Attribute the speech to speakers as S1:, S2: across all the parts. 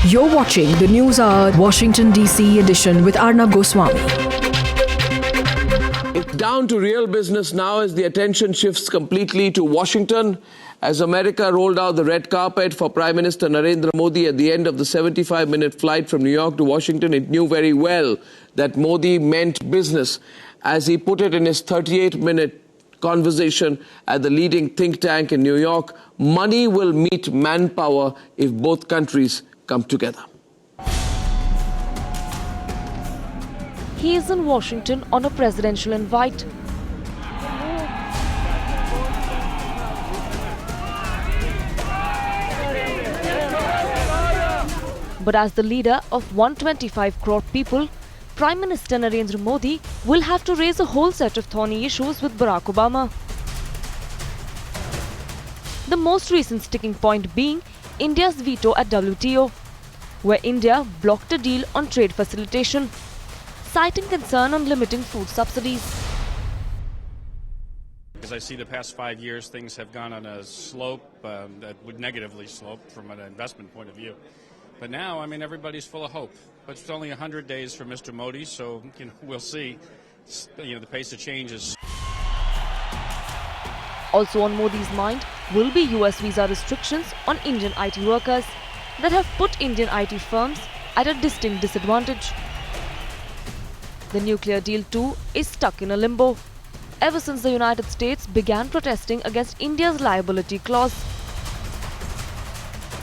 S1: You're watching the Newshour Washington DC edition with Arnab Goswami.
S2: It's down to real business now as the attention shifts completely to Washington as America rolled out the red carpet for Prime Minister Narendra Modi at the end of the 75-minute flight from New York to Washington. It knew very well that Modi meant business. As he put it in his 38-minute conversation at the leading think tank in New York, money will meet manpower if both countries come together.
S3: He is in Washington on a presidential invite. But as the leader of 125 crore people, Prime Minister Narendra Modi will have to raise a whole set of thorny issues with Barack Obama. The most recent sticking point being India's veto at WTO, where India blocked a deal on trade facilitation, citing concern on limiting food subsidies.
S4: As I see the past 5 years, things have gone on a slope that would negatively slope from an investment point of view. But now, I mean, everybody's full of hope. But it's only 100 days for Mr. Modi, so we'll see. The pace of change is.
S3: Also on Modi's mind will be US visa restrictions on Indian IT workers that have put Indian IT firms at a distinct disadvantage. The nuclear deal too is stuck in a limbo ever since the United States began protesting against India's liability clause.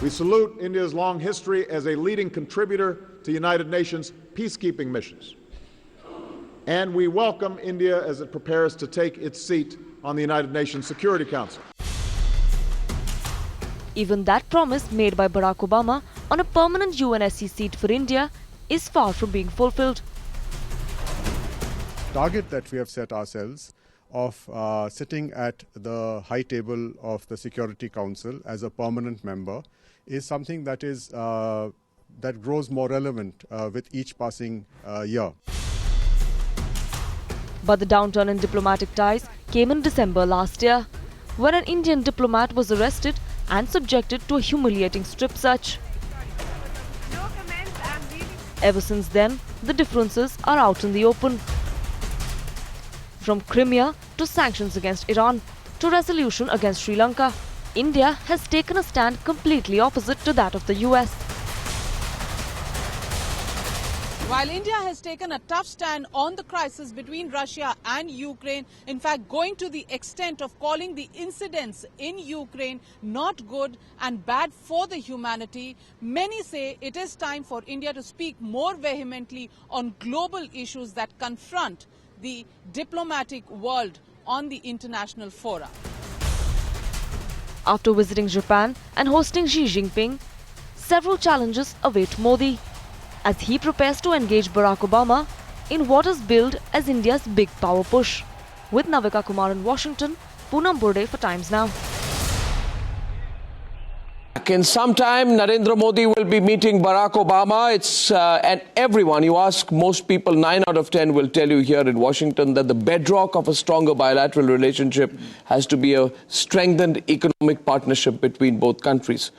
S5: We salute India's long history as a leading contributor to United Nations peacekeeping missions. And we welcome India as it prepares to take its seat on the United Nations Security Council.
S3: Even that promise made by Barack Obama on a permanent UNSC seat for India is far from being fulfilled.
S6: Target that we have set ourselves of sitting at the high table of the Security Council as a permanent member is something that is that grows more relevant with each passing year.
S3: But the downturn in diplomatic ties came in December last year, when an Indian diplomat was arrested and subjected to a humiliating strip search. Ever since then, the differences are out in the open. From Crimea to sanctions against Iran to resolution against Sri Lanka, India has taken a stand completely opposite to that of the US.
S7: While India has taken a tough stand on the crisis between Russia and Ukraine, in fact going to the extent of calling the incidents in Ukraine not good and bad for the humanity, many say it is time for India to speak more vehemently on global issues that confront the diplomatic world on the international fora.
S3: After visiting Japan and hosting Xi Jinping, several challenges await Modi as he prepares to engage Barack Obama in what is billed as India's big power push. With Navika, Kumar in Washington, Poonam Burde for Times Now.
S2: In some time, Narendra Modi will be meeting Barack Obama. And everyone, you ask most people, 9 out of 10 will tell you here in Washington that the bedrock of a stronger bilateral relationship has to be a strengthened economic partnership between both countries.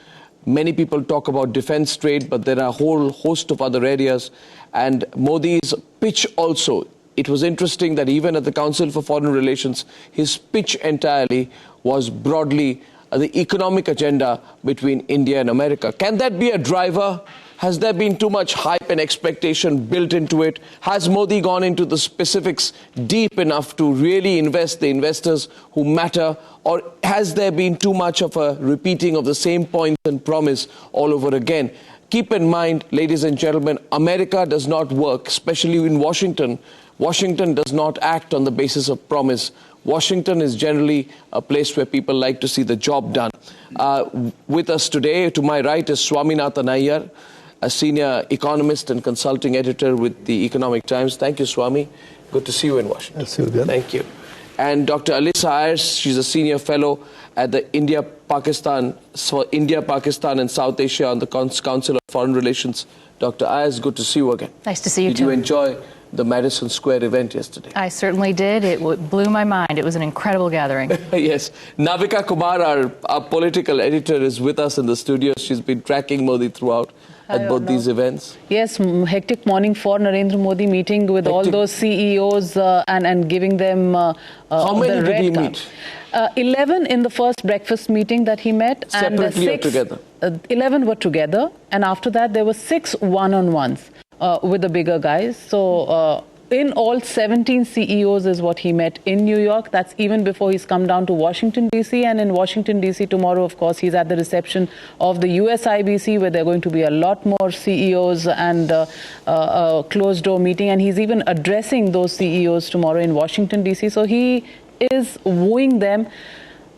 S2: Many people talk about defense trade, but there are a whole host of other areas. And Modi's pitch also, it was interesting that even at the Council for Foreign Relations, his pitch entirely was broadly the economic agenda between India and America. Can that be a driver? Has there been too much hype and expectation built into it? Has Modi gone into the specifics deep enough to really invest the investors who matter? Or has there been too much of a repeating of the same points and promise all over again? Keep in mind, ladies and gentlemen, America does not work, especially in Washington. Washington does not act on the basis of promise. Washington is generally a place where people like to see the job done. With us today, to my right, is Swaminathan Aiyyar, a senior economist and consulting editor with the Economic Times. Thank you, Swami. Good to see you in Washington.
S8: That's good.
S2: Thank you. And Dr. Alyssa Ayres, she's a senior fellow at the India, Pakistan and South Asia on the Council of Foreign Relations. Dr. Ayres, good to see you again.
S9: Nice to see you too.
S2: Did you enjoy the Madison Square event yesterday?
S9: I certainly did. It blew my mind. It was an incredible gathering.
S2: Yes. Navika Kumar, our political editor, is with us in the studio. She's been tracking Modi throughout. at both these events?
S8: Yes, hectic morning for Narendra Modi, meeting with all those CEOs and giving them
S2: How many did he meet?
S8: 11 in the first breakfast meeting that he met.
S2: Separately
S8: and
S2: or together?
S8: 11 were together, and after that there were 6 one-on-ones with the bigger guys. So in all, 17 CEOs is what he met in New York. That's even before he's come down to Washington, D.C. And in Washington, D.C. tomorrow, of course, he's at the reception of the US IBC, where there are going to be a lot more CEOs and a closed-door meeting. And he's even addressing those CEOs tomorrow in Washington, D.C. So he is wooing them.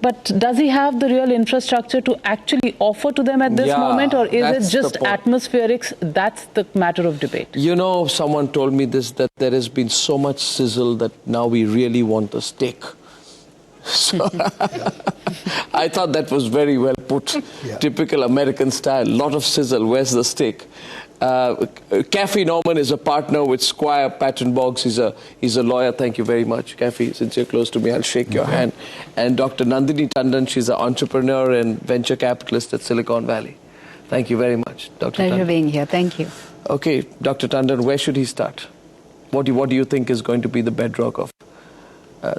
S8: But does he have the real infrastructure to actually offer to them at this moment, or is it just atmospherics? That's the matter of debate.
S2: You know, someone told me this, that there has been so much sizzle that now we really want a steak. So I thought that was very well put. Typical American style, lot of sizzle. Where's the steak? Caffey Norman is a partner with Squire, Patton, Boggs. He's a lawyer. Thank you very much, Caffey. Since you're close to me, I'll shake your hand. And Dr. Nandini Tandon, she's an entrepreneur and venture capitalist at Silicon Valley. Thank you very much, Dr.
S10: Pleasure
S2: Tandon.
S10: being here. Thank you.
S2: Okay, Dr. Tandon, where should he start? What do you think is going to be the bedrock of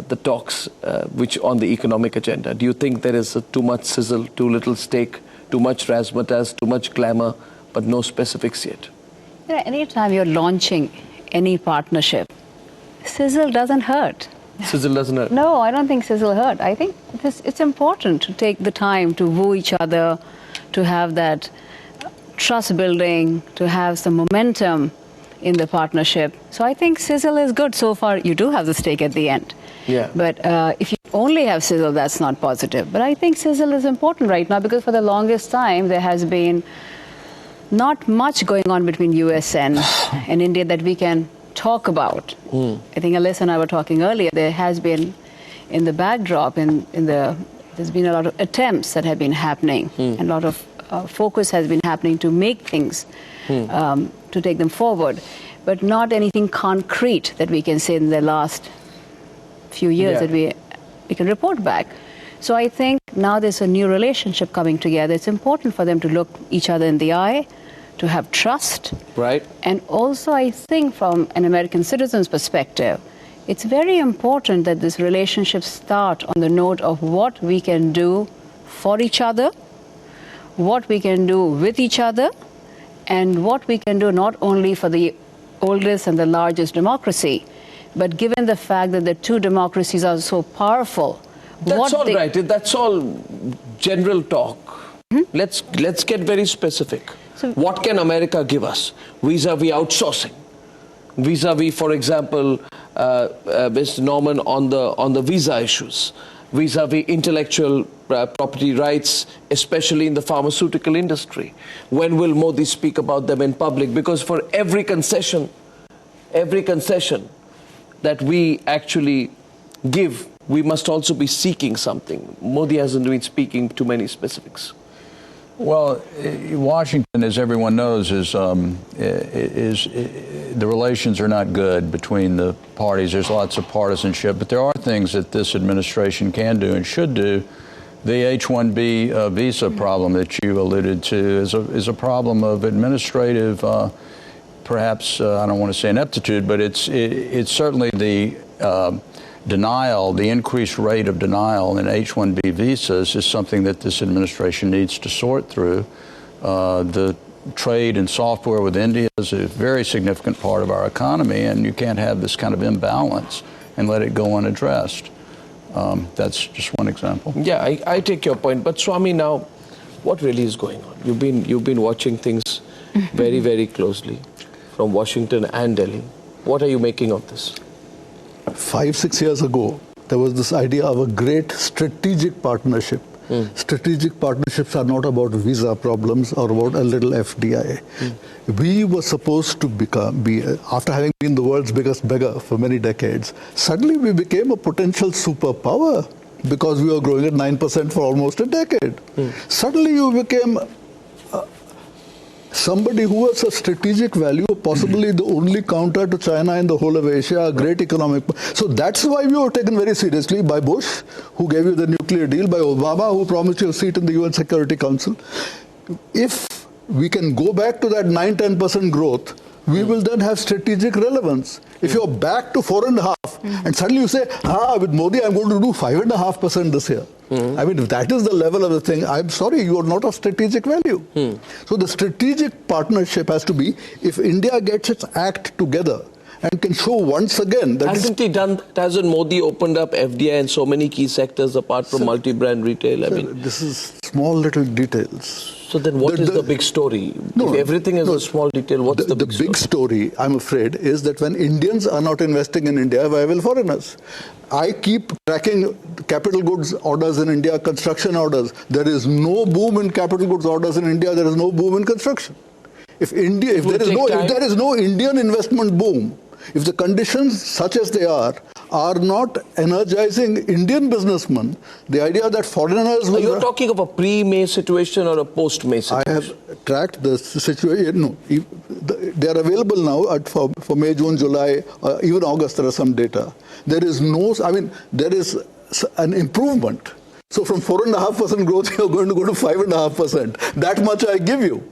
S2: the talks which on the economic agenda? Do you think there is too much sizzle, too little steak, too much razzmatazz, too much glamour, but no specifics yet?
S10: You know, anytime you're launching any partnership, sizzle doesn't hurt.
S2: Sizzle doesn't hurt?
S10: No, I don't think sizzle hurt. I think it's important to take the time to woo each other, to have that trust building, to have some momentum in the partnership. So I think sizzle is good. So far, you do have the steak at the end.
S2: Yeah.
S10: But if you only have sizzle, that's not positive. But I think sizzle is important right now, because for the longest time, there has been not much going on between US and India that we can talk about. I think Alyssa and I were talking earlier, there has been in the backdrop, there's been a lot of attempts that have been happening, and a lot of focus has been happening to make things, to take them forward, but not anything concrete that we can say in the last few years that we can report back. So I think now there's a new relationship coming together. It's important for them to look each other in the eye, to have trust.
S2: Right.
S10: And also, I think from an American citizen's perspective, it's very important that this relationship start on the note of what we can do for each other, what we can do with each other, and what we can do not only for the oldest and the largest democracy, but given the fact that the two democracies are so powerful.
S2: That's all right. That's all general talk. Let's get very specific. So, what can America give us vis-a-vis outsourcing? Vis-a-vis, for example, Mr. Norman, on the visa issues, vis-a-vis intellectual property rights, especially in the pharmaceutical industry. When will Modi speak about them in public? Because for every concession that we actually give, we must also be seeking something. Modi hasn't been speaking too many specifics.
S11: Well, Washington, as everyone knows, the relations are not good between the parties. There's lots of partisanship, but there are things that this administration can do and should do. The H-1B visa problem that you alluded to is a problem of administrative, perhaps I don't want to say ineptitude, but it's certainly the denial, the increased rate of denial in H-1B visas is something that this administration needs to sort through. The trade in software with India is a very significant part of our economy, and you can't have this kind of imbalance and let it go unaddressed. That's just one example.
S2: Yeah, I take your point. But Swami, now, what really is going on? You've been watching things very, very closely from Washington and Delhi. What are you making of this?
S12: 5-6 years ago, there was this idea of a great strategic partnership. Strategic partnerships are not about visa problems or about a little FDI. We were supposed to be, after having been the world's biggest beggar for many decades, suddenly we became a potential superpower because we were growing at 9% for almost a decade. Suddenly you became somebody who has a strategic value, possibly the only counter to China in the whole of Asia, a great economic. So that's why we were taken very seriously by Bush, who gave you the nuclear deal, by Obama, who promised you a seat in the UN Security Council. If we can go back to that 9-10% growth, we will then have strategic relevance. If you're back to 4.5% and suddenly you say, with Modi I'm going to do 5.5% this year. I mean, if that is the level of the thing, I'm sorry, you are not of strategic value. So the strategic partnership has to be, if India gets its act together and can show once again that...
S2: Hasn't Modi opened up FDI in so many key sectors apart from multi-brand retail?
S12: This is small little details.
S2: So then what is the big story? If everything is a small detail, what's the big story?
S12: The big story, I'm afraid, is that when Indians are not investing in India, why will foreigners? I keep tracking capital goods orders in India, construction orders. There is no boom in capital goods orders in India. There is no boom in construction. If there is no Indian investment boom, if the conditions such as they are not energizing Indian businessmen, the idea that foreigners will...
S2: You're talking of a pre-May situation or a post-May situation?
S12: I have tracked the situation. No, they are available now for May, June, July, even August. There are some data. There is there is an improvement. So from 4.5% growth, you're going to go to 5.5%. That much I give you.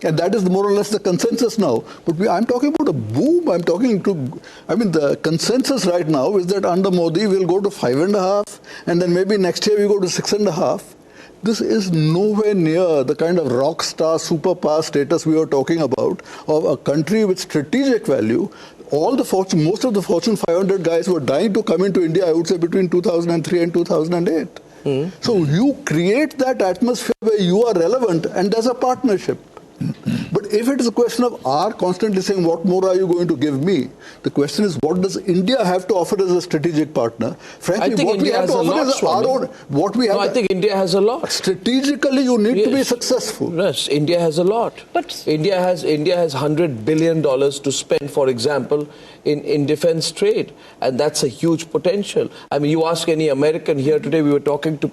S12: And that is more or less the consensus now. But I'm talking about a boom. The consensus right now is that under Modi we'll go to 5.5%, and then maybe next year we go to 6.5%. This is nowhere near the kind of rock star, superpower status we were talking about of a country with strategic value. Most of the Fortune 500 guys were dying to come into India, I would say, between 2003 and 2008. So you create that atmosphere where you are relevant, and there's a partnership. But if it is a question of our constantly saying, what more are you going to give me? The question is, what does India have to offer as a strategic partner? Frankly,
S2: I think India has a lot. I think India has a lot.
S12: Strategically, you need to be successful.
S2: Yes, India has a lot. But India has $100 billion to spend, for example, in defense trade. And that's a huge potential. I mean, you ask any American here today, we were talking to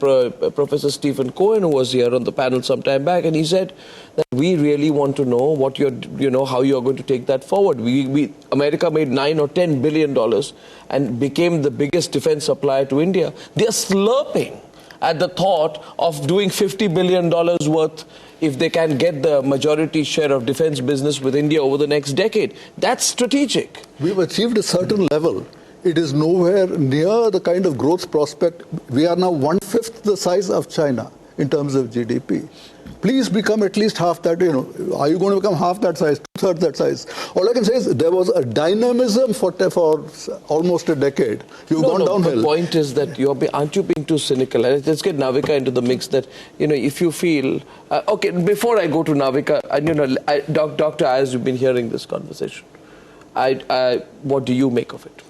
S2: Professor Stephen Cohen, who was here on the panel some time back, and he said that we really want to know what how you're going to take that forward. America made $9 or $10 billion and became the biggest defense supplier to India. They're slurping at the thought of doing $50 billion worth if they can get the majority share of defense business with India over the next decade. That's strategic.
S12: We've achieved a certain level. It is nowhere near the kind of growth prospect. We are now 1/5 the size of China in terms of GDP. Please become at least half that, are you going to become half that size, 2/3 that size? All I can say is there was a dynamism for almost a decade. You've gone downhill.
S2: The point is that aren't you being too cynical? Let's get Navika into the mix that, if you feel... okay, before I go to Navika, Dr. Ayres, you've been hearing this conversation. What do you make of it?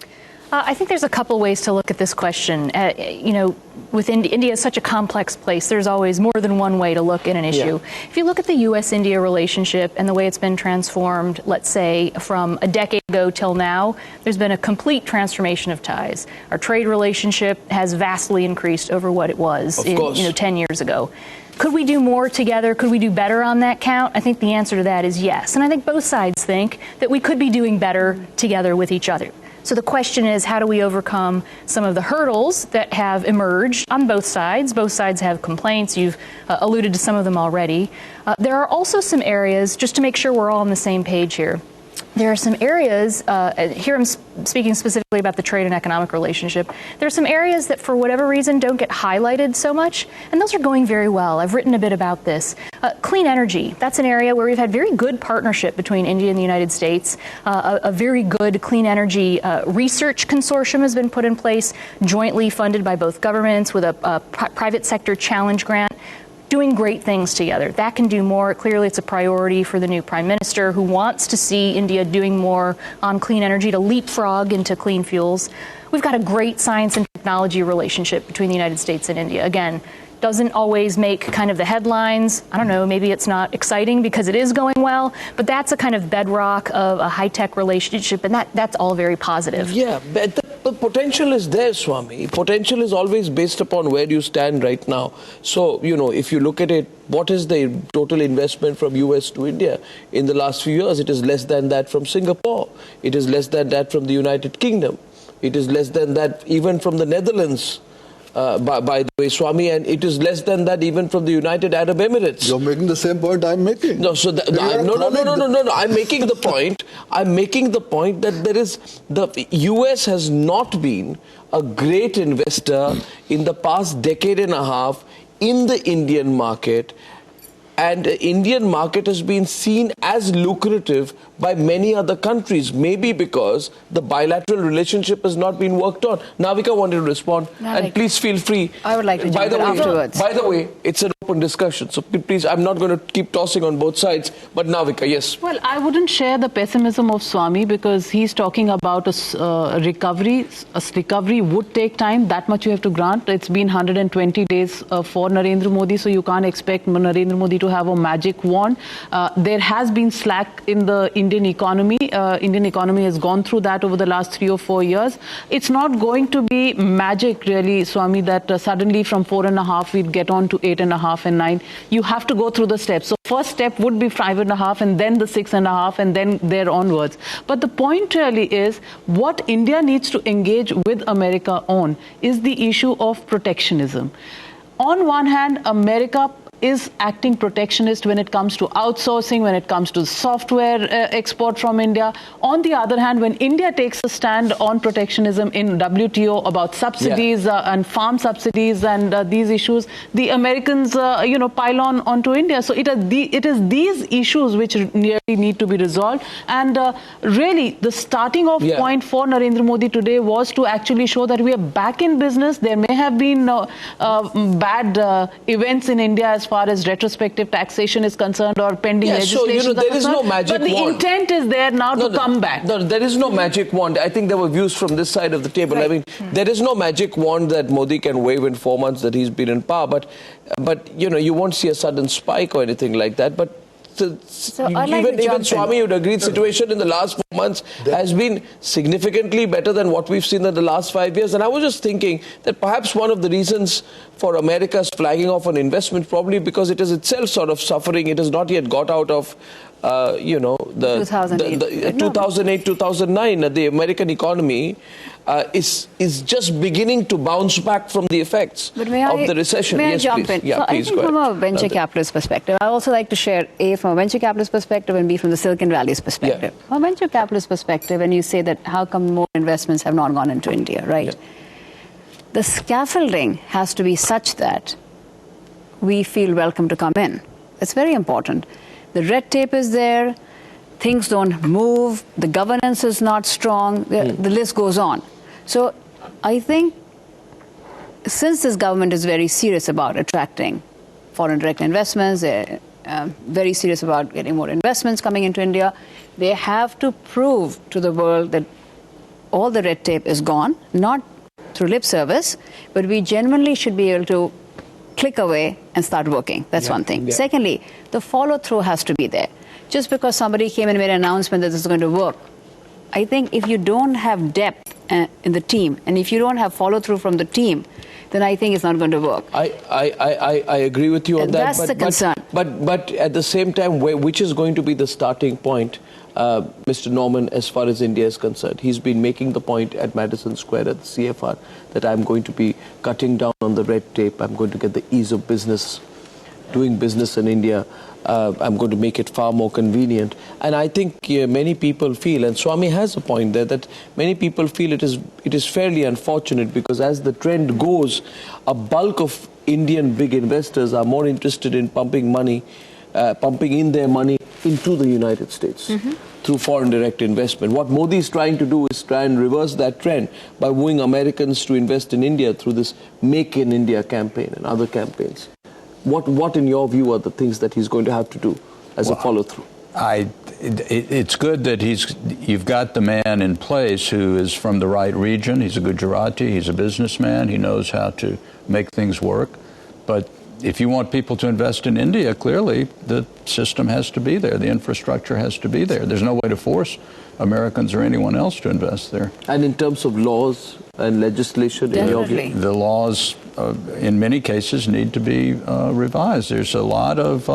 S9: I think there's a couple ways to look at this question. India is such a complex place. There's always more than one way to look at an issue. Yeah. If you look at the U.S.-India relationship and the way it's been transformed, let's say, from a decade ago till now, there's been a complete transformation of ties. Our trade relationship has vastly increased over what it was 10 years ago. Could we do more together? Could we do better on that count? I think the answer to that is yes. And I think both sides think that we could be doing better together with each other. So the question is, how do we overcome some of the hurdles that have emerged on both sides? Both sides have complaints. You've alluded to some of them already. There are also some areas, just to make sure we're all on the same page here, there are some areas, here I'm speaking specifically about the trade and economic relationship, there are some areas that for whatever reason don't get highlighted so much, and those are going very well. I've written a bit about this. Clean energy, that's an area where we've had very good partnership between India and the United States. A very good clean energy research consortium has been put in place, jointly funded by both governments with a private sector challenge grant. Doing great things together. That can do more. Clearly, it's a priority for the new Prime Minister who wants to see India doing more on clean energy to leapfrog into clean fuels. We've got a great science and technology relationship between the United States and India. Again, doesn't always make kind of the headlines. I don't know, maybe it's not exciting because it is going well, but that's a kind of bedrock of a high-tech relationship, and that's all very positive.
S2: Yeah, but the potential is there, Swami. Potential is always based upon where you stand right now. So, if you look at it, what is the total investment from US to India? In the last few years, it is less than that from Singapore. It is less than that from the United Kingdom. It is less than that even from the Netherlands. by the way, Swami, and it is less than that even from the United Arab Emirates.
S12: You're making the same point I'm making.
S2: No, so no. I'm making the point. I'm making the point that the US has not been a great investor in the past decade and a half in the Indian market. And the Indian market has been seen as lucrative by many other countries, maybe because the bilateral relationship has not been worked on. Navika wanted to respond, and please feel free.
S10: I would like to jump in afterwards.
S2: By the way, it's an open discussion, so please, I'm not going to keep tossing on both sides, but Navika, yes.
S8: Well, I wouldn't share the pessimism of Swami because he's talking about a recovery. A recovery would take time, that much you have to grant. It's been 120 days for Narendra Modi, so you can't expect Narendra Modi to have a magic wand. There has been slack in the Indian economy. Indian economy has gone through that over the last 3 or 4 years. It's not going to be magic, really, Swami, that suddenly from 4.5 we'd get on to 8.5 and 9. You have to go through the steps. So first step would be 5.5 and then the 6.5 and then there onwards. But the point really is what India needs to engage with America on is the issue of protectionism. On one hand, America is acting protectionist when it comes to outsourcing, when it comes to software export from India. On the other hand, when India takes a stand on protectionism in WTO about subsidies and farm subsidies and these issues, the Americans, pile on onto India. So it is these issues which really need to be resolved. And really, the starting off point for Narendra Modi today was to actually show that we are back in business. There may have been bad events in India as far as retrospective taxation is concerned or pending legislation.
S2: So, there is no magic wand.
S8: But the intent is there now to come back.
S2: No, there is no magic wand. I think there were views from this side of the table. Right. I mean, there is no magic wand that Modi can wave in 4 months that he's been in power. But you won't see a sudden spike or anything like that. But even Swami would agree the situation in the last 4 months has been significantly better than what we've seen in the last 5 years. And I was just thinking that perhaps one of the reasons for America's flagging off on investment probably because it is itself sort of suffering. It has not yet got out of the 2008-2009. The American economy is just beginning to bounce back from the effects of the recession.
S10: May I jump in?
S2: Yeah,
S10: so
S2: please
S10: I think
S2: go
S10: from
S2: ahead.
S10: a venture capitalist perspective, I also like to share A, from a venture capitalist perspective and B, from the Silicon Valley's perspective. Yeah. From a venture capitalist perspective, and you say that how come more investments have not gone into India, right? Yeah. The scaffolding has to be such that we feel welcome to come in. It's very important. The red tape is there, things don't move, the governance is not strong, the list goes on. So I think since this government is very serious about attracting foreign direct investments, they're very serious about getting more investments coming into India, they have to prove to the world that all the red tape is gone, not through lip service, but we genuinely should be able to click away and start working. That's one thing. Secondly, the follow-through has to be there. Just because somebody came and made an announcement that this is going to work, I think if you don't have depth in the team, and if you don't have follow-through from the team, then I think it's not going to work.
S2: I agree with you on that.
S10: That's the concern.
S2: But at the same time, which is going to be the starting point, Mr. Norman, as far as India is concerned? He's been making the point at Madison Square at the CFR that I'm going to be cutting down on the red tape. I'm going to get the ease of business, doing business in India. I'm going to make it far more convenient. And I think many people feel, and Swami has a point there, that many people feel it is fairly unfortunate because as the trend goes, a bulk of Indian big investors are more interested in pumping in their money into the United States through foreign direct investment. What Modi is trying to do is try and reverse that trend by wooing Americans to invest in India through this Make in India campaign and other campaigns. What in your view are the things that he's going to have to do as a follow-through?
S11: It's good that you've got the man in place who is from the right region. He's a Gujarati. He's a businessman. He knows how to make things work. But if you want people to invest in India, clearly the system has to be there. The infrastructure has to be there. There's no way to force Americans or anyone else to invest there.
S2: And in terms of laws and legislation, in your view?
S11: The laws, in many cases, need to be revised. There's a lot of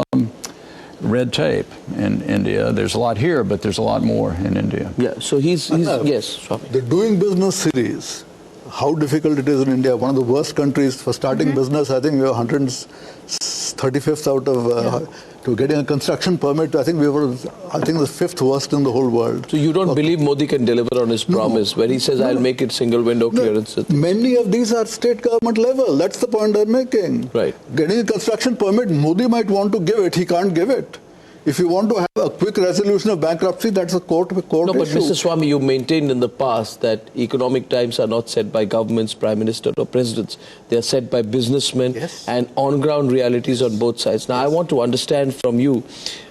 S11: red tape in India. There's a lot here, but there's a lot more in India.
S2: Yeah, so he's yes.
S12: The Doing Business series how difficult it is in India. One of the worst countries for starting business. I think we were 135th out of to getting a construction permit. I think the 5th worst in the whole world.
S2: So you don't believe Modi can deliver on his promise where he says, I'll make it single window clearance?
S12: Many of these are state government level. That's the point I'm making.
S2: Right.
S12: Getting a construction permit, Modi might want to give it. He can't give it. If you want to have a quick resolution of bankruptcy, that's a court issue.
S2: No, but Mr. Swami, you maintained in the past that economic times are not set by governments, prime minister or presidents. They are set by businessmen and on-ground realities on both sides. Now, I want to understand from you,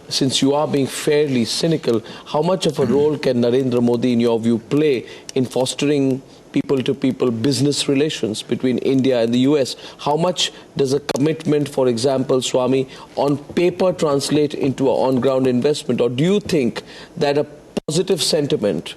S2: since you are being fairly cynical, how much of a role can Narendra Modi, in your view, play in fostering people-to-people business relations between India and the US? How much does a commitment, for example, Swami, on paper translate into an on-ground investment? Or do you think that a positive sentiment,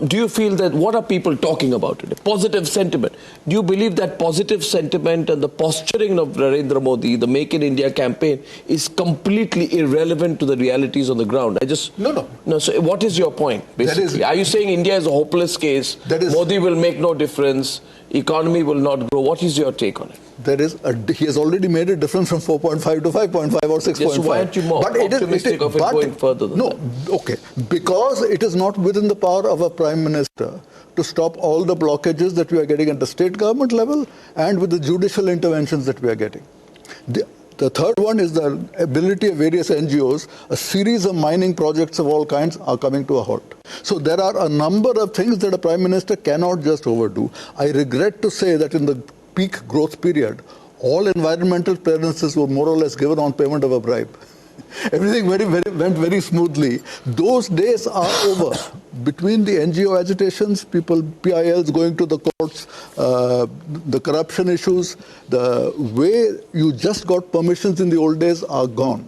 S2: do you feel that, what are people talking about today? Positive sentiment. Do you believe that positive sentiment and the posturing of Narendra Modi, the Make in India campaign, is completely irrelevant to the realities on the ground? No, so what is your point, basically? Are you saying India is a hopeless case? Modi will make no difference, economy will not grow? What is your take on it?
S12: He has already made a difference from 4.5 to 5.5 or 6.5.
S2: Yes, so why aren't you more optimistic of it going further than that?
S12: Okay. Because it is not within the power of a Prime Minister to stop all the blockages that we are getting at the state government level and with the judicial interventions that we are getting. The third one is the ability of various NGOs. A series of mining projects of all kinds are coming to a halt. So there are a number of things that a Prime Minister cannot just overdo. I regret to say that in the peak growth period, all environmental clearances were more or less given on payment of a bribe. Everything went very smoothly. Those days are over. Between the NGO agitations, PILs going to the courts, the corruption issues, the way you just got permissions in the old days are gone.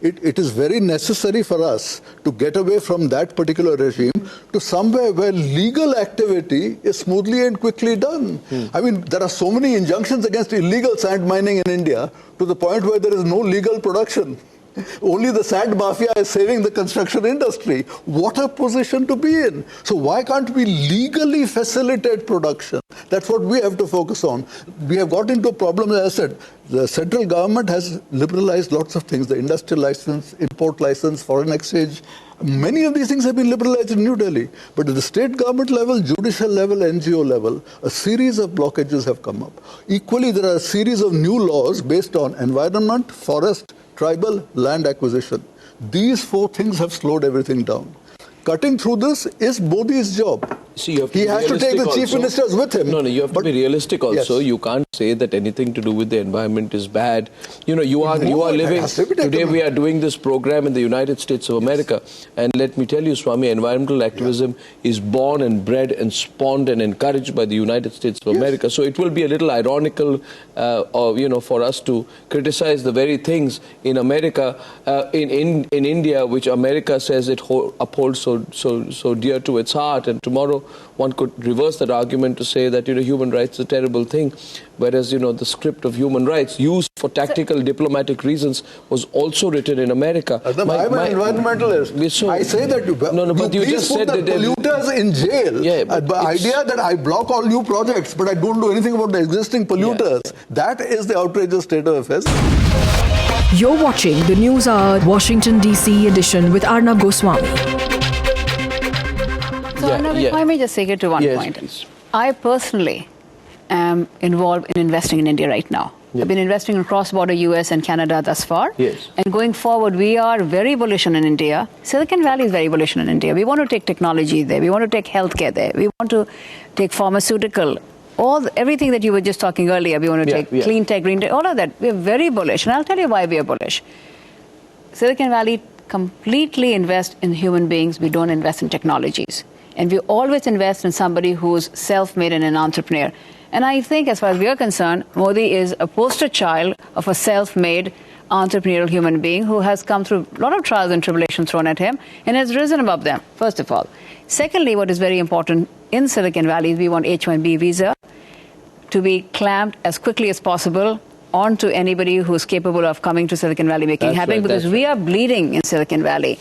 S12: It is very necessary for us to get away from that particular regime to somewhere where legal activity is smoothly and quickly done. I mean, there are so many injunctions against illegal sand mining in India to the point where there is no legal production. Only the sand mafia is saving the construction industry. What a position to be in. So why can't we legally facilitate production? That's what we have to focus on. We have got into a problem, as I said, the central government has liberalized lots of things, the industrial license, import license, foreign exchange. Many of these things have been liberalized in New Delhi. But at the state government level, judicial level, NGO level, a series of blockages have come up. Equally, there are a series of new laws based on environment, forest, tribal, land acquisition. These four things have slowed everything down. Cutting through this is Modi's job.
S2: See, he
S12: has to take the chief ministers with him.
S2: No, you have to be realistic also. Yes. You can't say that anything to do with the environment is bad. You are living. Today we are doing this program in the United States of America. And let me tell you, Swami, environmental activism is born and bred and spawned and encouraged by the United States of America. So it will be a little ironical, for us to criticize the very things in America, in India, which America says it upholds so dear to its heart. And tomorrow one could reverse that argument to say that human rights is a terrible thing, whereas the script of human rights used for tactical diplomatic reasons was also written in America.
S12: I'm an environmentalist. I say that but you just said that polluters in jail. The idea that I block all new projects, but I don't do anything about the existing polluters. That is the outrageous state of affairs.
S1: You're watching the Newshour Washington DC edition with Arnab Goswami.
S10: So, Arnab, if I may just take it to one point.
S2: Please.
S10: I personally am involved in investing in India right now. I've been investing in cross-border US and Canada thus far. And going forward, we are very bullish on India. Silicon Valley is very bullish on India. We want to take technology there. We want to take healthcare there. We want to take pharmaceutical. Everything that you were just talking earlier. We want to take clean tech, green tech, all of that. We're very bullish. And I'll tell you why we are bullish. Silicon Valley completely invests in human beings. We don't invest in technologies. And we always invest in somebody who's self-made and an entrepreneur. And I think, as far as we are concerned, Modi is a poster child of a self-made entrepreneurial human being who has come through a lot of trials and tribulations thrown at him and has risen above them, first of all. Secondly, what is very important in Silicon Valley is we want H-1B visa to be clamped as quickly as possible onto anybody who's capable of coming to Silicon Valley, making it happen, because we are bleeding in Silicon Valley.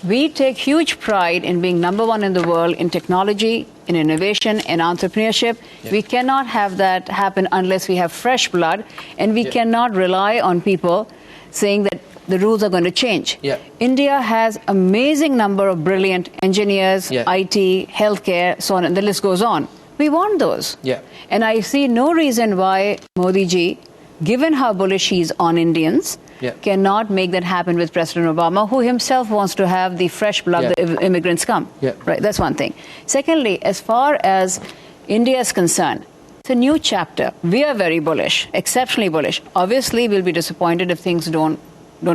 S10: We take huge pride in being number one in the world in technology, in innovation, in entrepreneurship. We cannot have that happen unless we have fresh blood, and we cannot rely on people saying that the rules are going to change. India has amazing number of brilliant engineers, IT, healthcare, so on, and the list goes on. We want those. And I see no reason why Modi ji, given how bullish he is on Indians, cannot make that happen with President Obama, who himself wants to have the fresh blood, the immigrants come. Right, that's one thing. Secondly, as far as India is concerned, it's a new chapter. We are very bullish, exceptionally bullish. Obviously, we'll be disappointed if things don't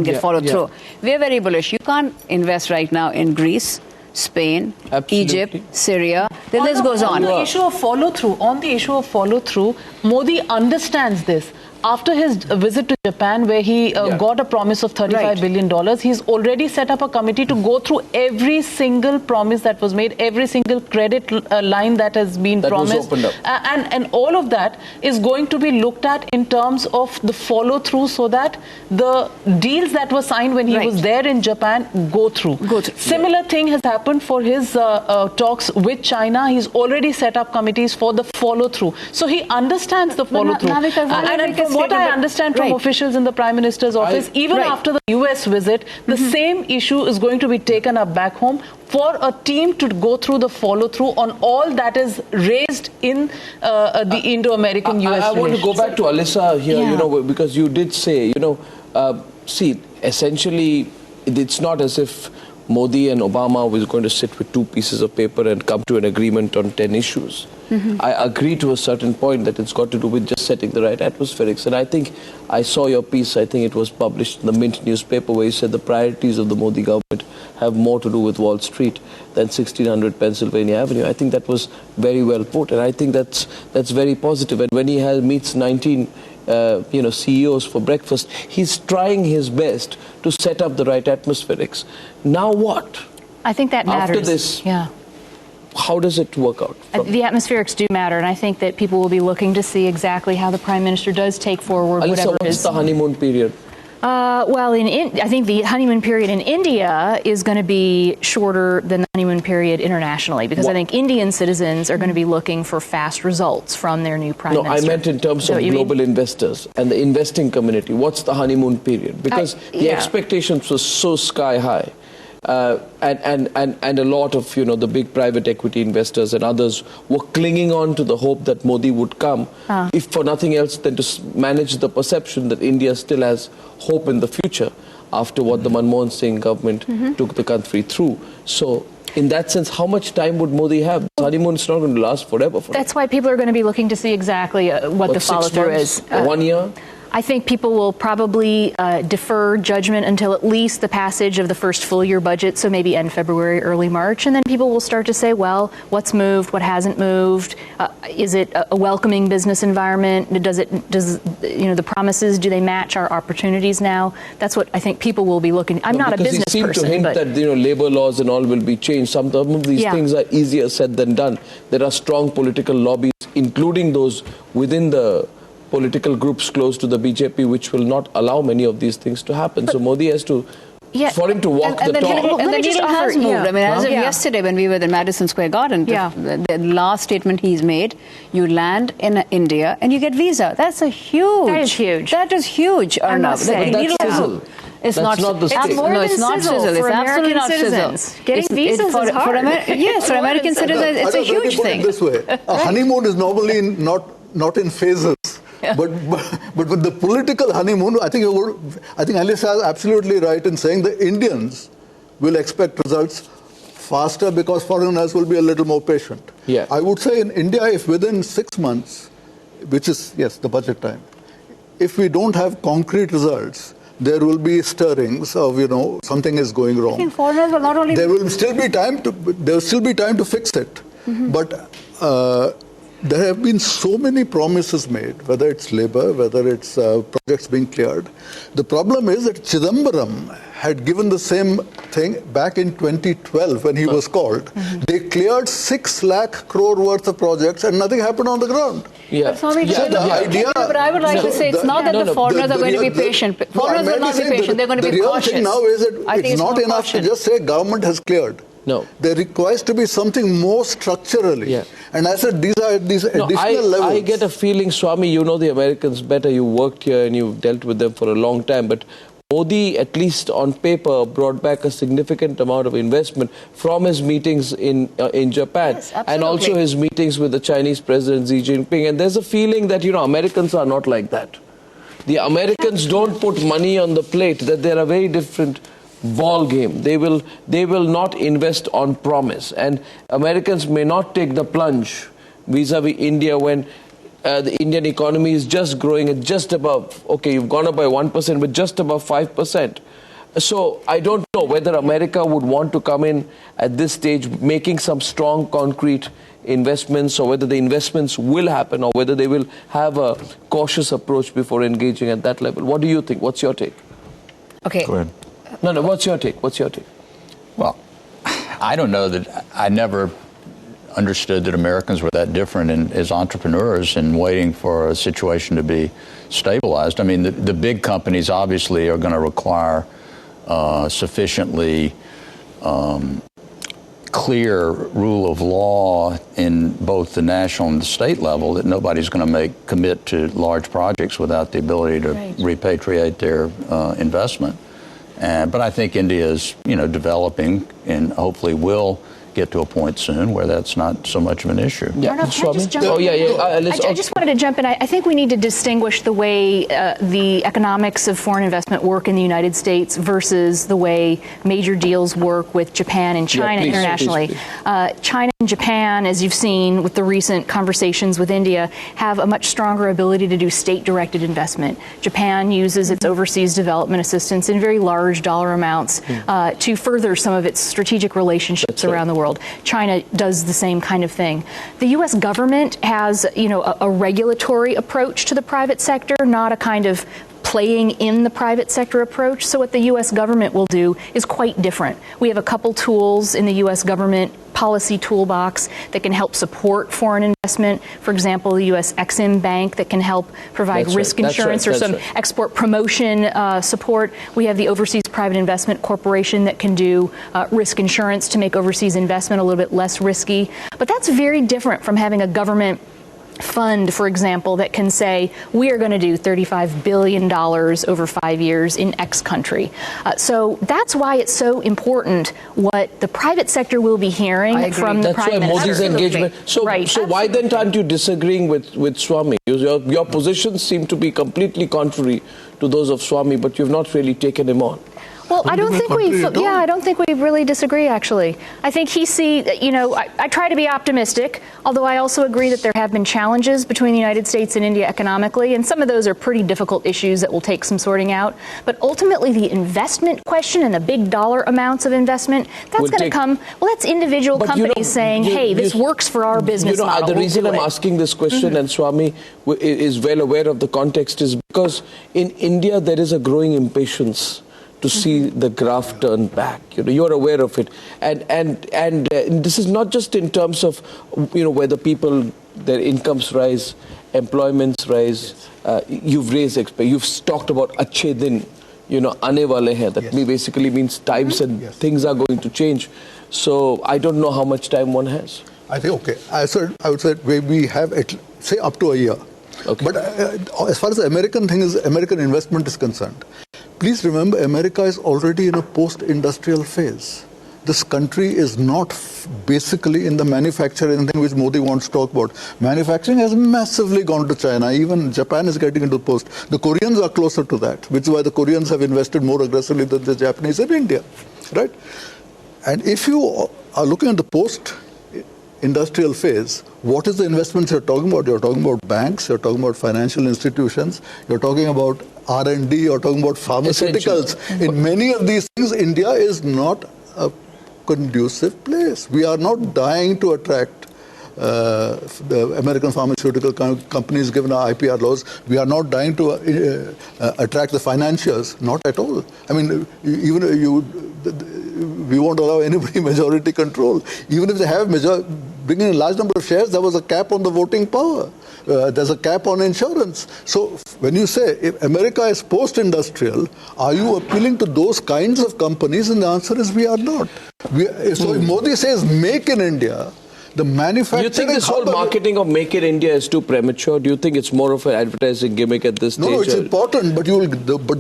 S10: get followed through. We are very bullish. You can't invest right now in Greece, Spain, Egypt, Syria. The list goes on.
S8: On the issue of follow-through, Modi understands this. After his visit to Japan, where he got a promise of $35 billion, he's already set up a committee to go through every single promise that was made, every single credit line that has been promised. And all of that is going to be looked at in terms of the follow-through, so that the deals that were signed when he was there in Japan go through. Similar thing has happened for his talks with China. He's already set up committees for the follow-through. So he understands the follow-through. From what I understand from officials in the Prime Minister's office, even after the US visit, the same issue is going to be taken up back home for a team to go through the follow-through on all that is raised in the Indo-American US
S2: I want to go back to Alyssa here, because you did say, see, essentially, it's not as if Modi and Obama was going to sit with two pieces of paper and come to an agreement on 10 issues. I agree to a certain point that it's got to do with just setting the right atmospherics. And I think I saw your piece, I think it was published in the Mint newspaper, where you said the priorities of the Modi government have more to do with Wall Street than 1600 Pennsylvania Avenue. I think that was very well put, and I think that's very positive. And when he meets 19 CEOs for breakfast, he's trying his best to set up the right atmospherics. Now what?
S9: I think that matters.
S2: After this, how does it work out?
S9: The atmospherics do matter, and I think that people will be looking to see exactly how the Prime Minister does take forward
S2: Alyssa,
S9: whatever
S2: what's the honeymoon period?
S9: Well, I think the honeymoon period in India is going to be shorter than the honeymoon period internationally, because I think Indian citizens are going to be looking for fast results from their new Prime Minister.
S2: No, I meant in terms of global investors and the investing community. What's the honeymoon period? Because the expectations were so sky high. And a lot of the big private equity investors and others were clinging on to the hope that Modi would come, if for nothing else than to manage the perception that India still has hope in the future after what the Manmohan Singh government took the country through. So in that sense, how much time would Modi have? The honeymoon is not going to last forever.
S9: That's why people are going to be looking to see exactly what the follow-through is.
S2: 1 year?
S9: I think people will probably defer judgment until at least the passage of the first full year budget, so maybe end February, early March, and then people will start to say, well, what's moved, what hasn't moved? Is it a welcoming business environment? Does the promises, do they match our opportunities now? That's what I think people will be looking. I'm not a business person.
S2: Because he seemed to hint that labor laws and all will be changed. Some of these things are easier said than done. There are strong political lobbies, including those within the political groups close to the BJP, which will not allow many of these things to happen. So Modi has to, for him to walk the talk.
S10: And the needle has moved. I mean, as of yesterday, when we were in Madison Square Garden, the last statement he's made, you land in India and you get visa. That's a huge.
S9: That is huge.
S10: That is huge, Arnab.
S2: That's sizzle.
S10: It's not
S2: the
S10: sizzle.
S9: No, it's not sizzle.
S10: It's absolutely not sizzle.
S9: Getting visas is hard.
S10: For American citizens, it's a huge thing.
S12: This way, a honeymoon is normally not in phases. But with the political honeymoon, I think Alyssa is absolutely right in saying the Indians will expect results faster because foreigners will be a little more patient. I would say in India, if within 6 months, which is, the budget time, if we don't have concrete results, there will be stirrings of, something is going wrong.
S10: I think foreigners will not only...
S12: There will still be time to fix it. But there have been so many promises made, whether it's labor, whether it's projects being cleared. The problem is that Chidambaram had given the same thing back in 2012 when he was called. They cleared 6 lakh crore worth of projects and nothing happened on the ground.
S10: Yeah. But I would like to say it's not that the foreigners are going to be patient. Foreigners will not be patient. They're going to be cautious.
S12: The real thing now is that it's not enough to just say government has cleared.
S2: No.
S12: There requires to be something more structurally.
S2: Yeah.
S12: And I said these are these additional levels.
S2: I get a feeling, Swami, you know the Americans better. You worked here and you've dealt with them for a long time. But Modi, at least on paper, brought back a significant amount of investment from his meetings in Japan.
S10: Yes,
S2: and also his meetings with the Chinese President Xi Jinping. And there's a feeling that, Americans are not like that. The Americans don't put money on the plate, that they're a very different ball game. They will not invest on promise, and Americans may not take the plunge vis-a-vis India when the Indian economy is just growing at just above, okay, you've gone up by 1%, but just above 5%. So I don't know whether America would want to come in at this stage making some strong concrete investments, or whether the investments will happen, or whether they will have a cautious approach before engaging at that level. What do you think? What's your take?
S10: Okay.
S11: Go ahead.
S2: No, what's your take?
S11: Well, I don't know that I never understood that Americans were that different as entrepreneurs and waiting for a situation to be stabilized. I mean, the big companies obviously are going to require sufficiently clear rule of law in both the national and the state level that nobody's going to commit to large projects without the ability to repatriate their investment. But I think India is, developing and hopefully will get to a point soon where that's not so much of an issue.
S9: Yeah. Arnab, can I just jump in? I just wanted to jump in. I think we need to distinguish the way the economics of foreign investment work in the United States versus the way major deals work with Japan and China internationally. Please. China and Japan, as you've seen with the recent conversations with India, have a much stronger ability to do state-directed investment. Japan uses its overseas development assistance in very large dollar amounts to further some of its strategic relationships around the world. China does the same kind of thing. The U.S. government has, a regulatory approach to the private sector, not a kind of playing in the private sector approach. So what the U.S. government will do is quite different. We have a couple tools in the U.S. government policy toolbox that can help support foreign investment. For example, the U.S. Exim Bank that can help provide risk insurance or some export promotion support. We have the Overseas Private Investment Corporation that can do risk insurance to make overseas investment a little bit less risky. But that's very different from having a government fund, for example, that can say, we are going to do $35 billion over 5 years in X country. So that's why it's so important what the private sector will be hearing from the Prime Minister.
S2: That's why Modi's engagement. So why then aren't you disagreeing with Swami? Your positions seem to be completely contrary to those of Swami, but you've not really taken him on.
S9: Well, I don't think we really disagree, actually. I think I try to be optimistic, although I also agree that there have been challenges between the United States and India economically, and some of those are pretty difficult issues that will take some sorting out. But ultimately, the investment question and the big dollar amounts of investment, that's going to come, that's individual companies saying, hey, this works for our business model.
S2: The reason I'm asking this question, and Swami is well aware of the context, is because in India, there is a growing impatience to see the graph turn back. You're aware of it. And this is not just in terms of, whether people, their incomes rise, employments rise. You've talked about achhe din, aane wale hain. That basically means times and things are going to change. So I don't know how much time one has.
S12: I think, I would say we have, say, up to a year. Okay. But as far as the American investment is concerned, please remember, America is already in a post-industrial phase. This country is not basically in the manufacturing thing which Modi wants to talk about. Manufacturing has massively gone to China. Even Japan is getting into post. The Koreans are closer to that, which is why the Koreans have invested more aggressively than the Japanese in India, right? And if you are looking at the post-industrial phase, what is the investments you're talking about? You're talking about banks, you're talking about financial institutions, you're talking about R&D, you're talking about pharmaceuticals. In many of these things, India is not a conducive place. We are not dying to attract the American pharmaceutical companies, given our IPR laws, we are not dying to attract the financiers, not at all. I mean, even we won't allow anybody majority control. Even if they have bringing a large number of shares, there was a cap on the voting power. There's a cap on insurance. So when you say if America is post-industrial, are you appealing to those kinds of companies? And the answer is we are not. So if Modi says make in India, the manufacturing...
S2: You think this whole marketing of make in India is too premature? Do you think it's more of an advertising gimmick at this stage?
S12: No, it's important, but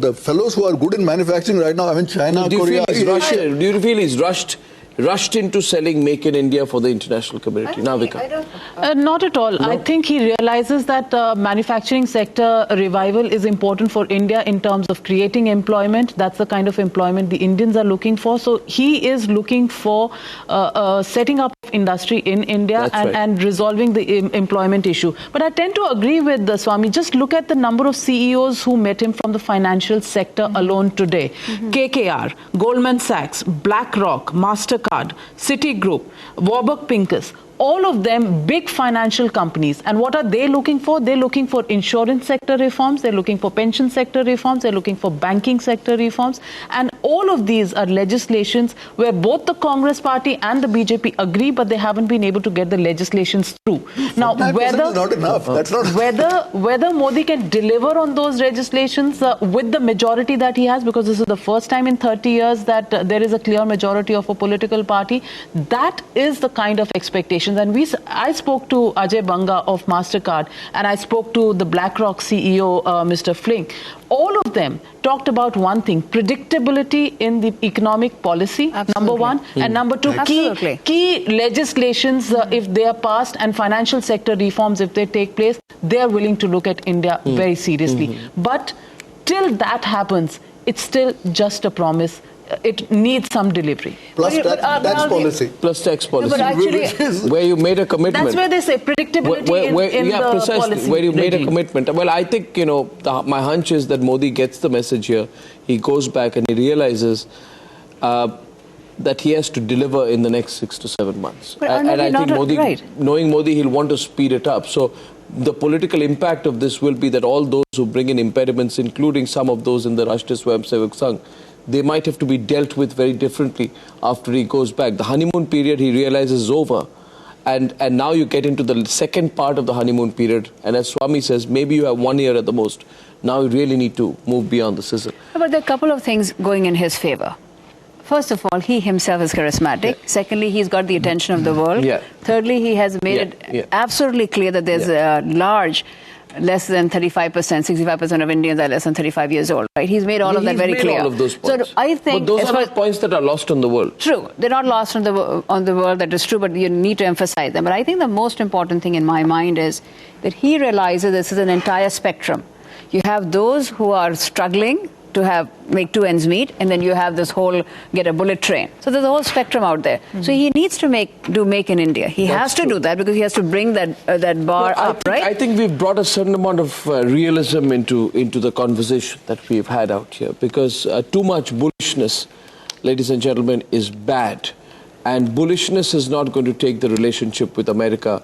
S12: the fellows who are good in manufacturing right now, I mean China, Korea...
S2: Do you feel he's rushed into selling make in India for the international community? Navika?
S8: Not at all. No? I think he realizes that manufacturing sector revival is important for India in terms of creating employment. That's the kind of employment the Indians are looking for. So he is looking for setting up industry in India and resolving the employment issue. But I tend to agree with Swami. Just look at the number of CEOs who met him from the financial sector alone today. KKR, Goldman Sachs, BlackRock, MasterCard, Citigroup, Warburg Pincus, all of them big financial companies. And what are they looking for? They're looking for insurance sector reforms, they're looking for pension sector reforms, they're looking for banking sector reforms. And all of these are legislations where both the Congress party and the BJP agree, but they haven't been able to get the legislations through. Now, whether
S12: not enough. That's not
S8: whether Modi can deliver on those legislations with the majority that he has, because this is the first time in 30 years that there is a clear majority of a political party, that is the kind of expectation. And I spoke to Ajay Banga of MasterCard, and I spoke to the BlackRock CEO, Mr. Flink. All of them talked about one thing: predictability in the economic policy, number one. And number two, key legislations, if they are passed, and financial sector reforms, if they take place, they are willing to look at India very seriously. But till that happens, it's still just a promise. It needs some delivery.
S12: Plus tax policy.
S2: Plus tax policy.
S8: No, but actually,
S2: where you made a commitment.
S8: That's where they say predictability in the policy.
S2: Where you made a commitment. Well, I think, my hunch is that Modi gets the message here. He goes back and he realizes that he has to deliver in the next 6 to 7 months.
S10: But
S2: and I think knowing Modi, he'll want to speed it up. So the political impact of this will be that all those who bring in impediments, including some of those in the Rashtriya Swayamsevak Sangh, they might have to be dealt with very differently after he goes back. The honeymoon period, he realizes, is over. And now you get into the second part of the honeymoon period. And as Swami says, maybe you have 1 year at the most. Now you really need to move beyond the sizzle.
S10: But there are a couple of things going in his favor. First of all, he himself is charismatic. Yeah. Secondly, he's got the attention of the world. Yeah. Thirdly, he has made it absolutely clear that there's a large... less than 35%, 65% of Indians are less than 35 years old, right? He's made all of that very clear.
S2: All of those points.
S10: So I think...
S2: But those are not points that are lost on the world.
S10: True. They're not lost on the world, that is true, but you need to emphasize them. But I think the most important thing in my mind is that he realizes this is an entire spectrum. You have those who are struggling to make two ends meet, and then you have this whole get a bullet train. So there's a whole spectrum out there. So he needs to do make in India. He has to do that because he has to bring that bar up, right?
S2: I think we've brought a certain amount of realism into the conversation that we've had out here, because too much bullishness, ladies and gentlemen, is bad. And bullishness is not going to take the relationship with America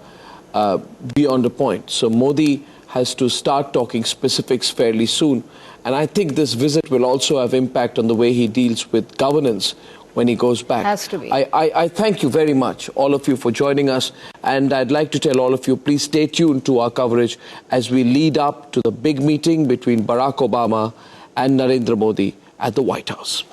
S2: beyond a point. So Modi has to start talking specifics fairly soon. And I think this visit will also have impact on the way he deals with governance when he goes back.
S10: Has to be.
S2: I thank you very much, all of you, for joining us. And I'd like to tell all of you, please stay tuned to our coverage as we lead up to the big meeting between Barack Obama and Narendra Modi at the White House.